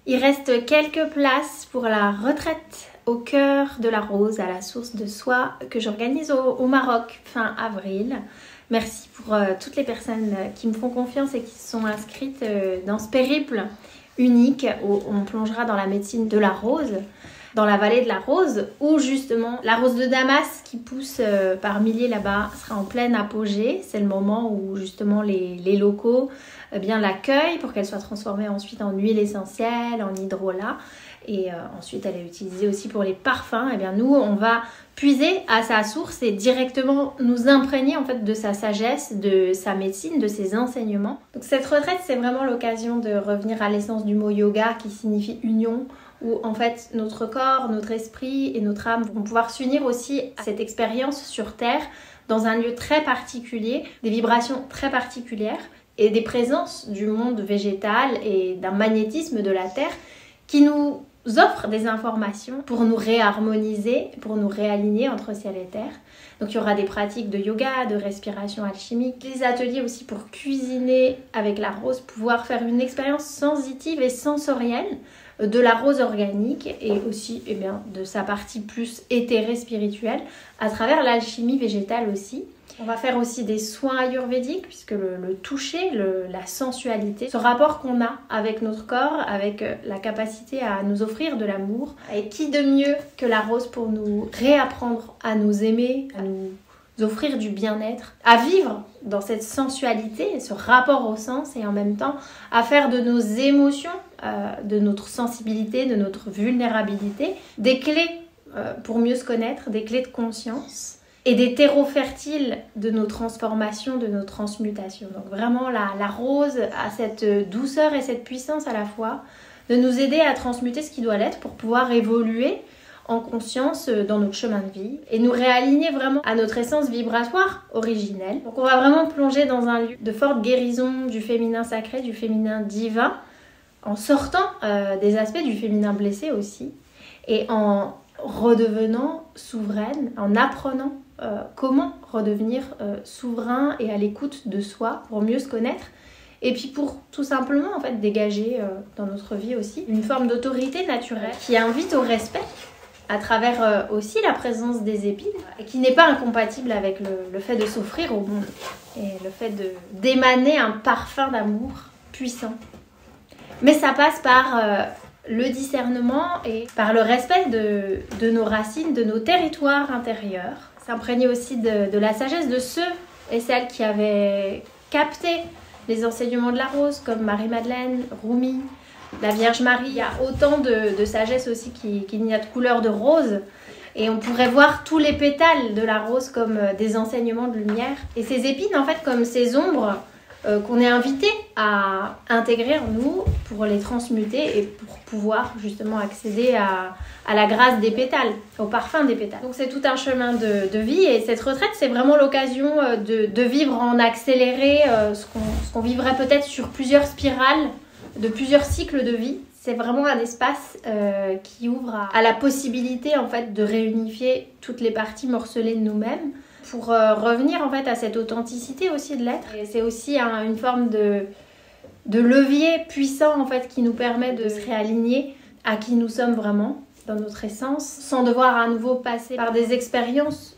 Il reste quelques places pour la retraite au cœur de la rose, à la source de soie, que j'organise au Maroc fin avril. Merci pour toutes les personnes qui me font confiance et qui se sont inscrites dans ce périple unique où on plongera dans la médecine de la rose, dans la vallée de la rose, où justement la rose de Damas qui pousse par milliers là-bas sera en pleine apogée. C'est le moment où justement les locaux l'accueillent pour qu'elle soit transformée ensuite en huile essentielle, en hydrolat. Et ensuite elle est utilisée aussi pour les parfums. Et bien nous on va puiser à sa source et directement nous imprégner en fait de sa sagesse, de sa médecine, de ses enseignements. Donc cette retraite c'est vraiment l'occasion de revenir à l'essence du mot yoga qui signifie union, où en fait notre corps, notre esprit et notre âme vont pouvoir s'unir aussi à cette expérience sur Terre dans un lieu très particulier, des vibrations très particulières et des présences du monde végétal et d'un magnétisme de la Terre qui nous offre des informations pour nous réharmoniser, pour nous réaligner entre ciel et terre. Donc il y aura des pratiques de yoga, de respiration alchimique, des ateliers aussi pour cuisiner avec la rose, pouvoir faire une expérience sensitive et sensorielle de la rose organique et aussi de sa partie plus éthérée spirituelle à travers l'alchimie végétale aussi. On va faire aussi des soins ayurvédiques puisque le toucher, la sensualité, ce rapport qu'on a avec notre corps, avec la capacité à nous offrir de l'amour. Et qui de mieux que la rose pour nous réapprendre à nous aimer, à nous offrir du bien-être, à vivre dans cette sensualité, ce rapport au sens et en même temps à faire de nos émotions, de notre sensibilité, de notre vulnérabilité, des clés pour mieux se connaître, des clés de conscience. Et des terreaux fertiles de nos transformations, de nos transmutations. Donc vraiment la rose a cette douceur et cette puissance à la fois de nous aider à transmuter ce qui doit l'être pour pouvoir évoluer en conscience dans notre chemin de vie et nous réaligner vraiment à notre essence vibratoire originelle. Donc on va vraiment plonger dans un lieu de forte guérison du féminin sacré, du féminin divin, en sortant des aspects du féminin blessé aussi et en redevenant souveraine, en apprenant comment redevenir souverain et à l'écoute de soi pour mieux se connaître et puis pour tout simplement en fait dégager dans notre vie aussi une forme d'autorité naturelle qui invite au respect à travers aussi la présence des épines et qui n'est pas incompatible avec le fait de s'offrir au monde et le fait d'émaner un parfum d'amour puissant. Mais ça passe par le discernement et par le respect de nos racines, de nos territoires intérieurs. S'imprégner aussi de la sagesse de ceux et celles qui avaient capté les enseignements de la rose, comme Marie-Madeleine, Rumi, la Vierge Marie. Il y a autant de sagesse aussi qu'il n'y a de couleur de rose. Et on pourrait voir tous les pétales de la rose comme des enseignements de lumière. Et ces épines, en fait, comme ces ombres qu'on est invité à intégrer en nous pour les transmuter et pour pouvoir justement accéder à la grâce des pétales, au parfum des pétales. Donc c'est tout un chemin de vie et cette retraite c'est vraiment l'occasion de vivre en accéléré ce qu'on vivrait peut-être sur plusieurs spirales, de plusieurs cycles de vie. C'est vraiment un espace qui ouvre à la possibilité en fait de réunifier toutes les parties morcelées de nous-mêmes pour revenir en fait à cette authenticité aussi de l'être. Et c'est aussi une forme de levier puissant en fait qui nous permet de se réaligner à qui nous sommes vraiment dans notre essence sans devoir à nouveau passer par des expériences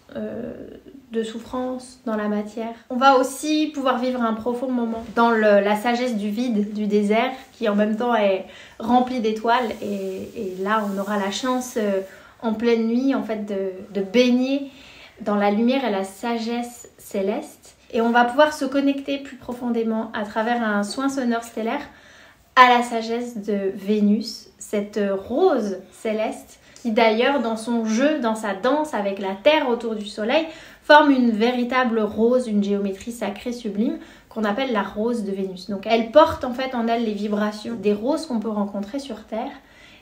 de souffrance dans la matière. On va aussi pouvoir vivre un profond moment dans la sagesse du vide, du désert qui en même temps est rempli d'étoiles et là on aura la chance en pleine nuit en fait de baigner dans la lumière et la sagesse céleste. Et on va pouvoir se connecter plus profondément à travers un soin sonore stellaire à la sagesse de Vénus, cette rose céleste qui d'ailleurs dans son jeu, dans sa danse avec la Terre autour du Soleil, forme une véritable rose, une géométrie sacrée sublime qu'on appelle la rose de Vénus. Donc elle porte en fait en elle les vibrations des roses qu'on peut rencontrer sur Terre.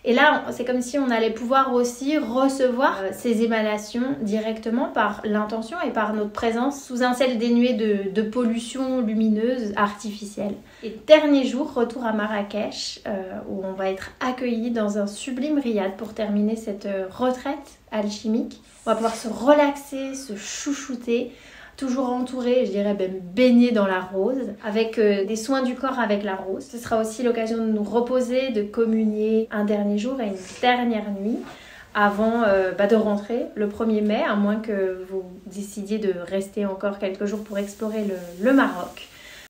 Et là, c'est comme si on allait pouvoir aussi recevoir ces émanations directement par l'intention et par notre présence sous un ciel dénué de pollution lumineuse artificielle. Et dernier jour, retour à Marrakech, où on va être accueillis dans un sublime riad pour terminer cette retraite alchimique. On va pouvoir se relaxer, se chouchouter, toujours entouré, je dirais même baigné dans la rose, avec des soins du corps avec la rose. Ce sera aussi l'occasion de nous reposer, de communier un dernier jour et une dernière nuit avant de rentrer le 1er mai, à moins que vous décidiez de rester encore quelques jours pour explorer le Maroc.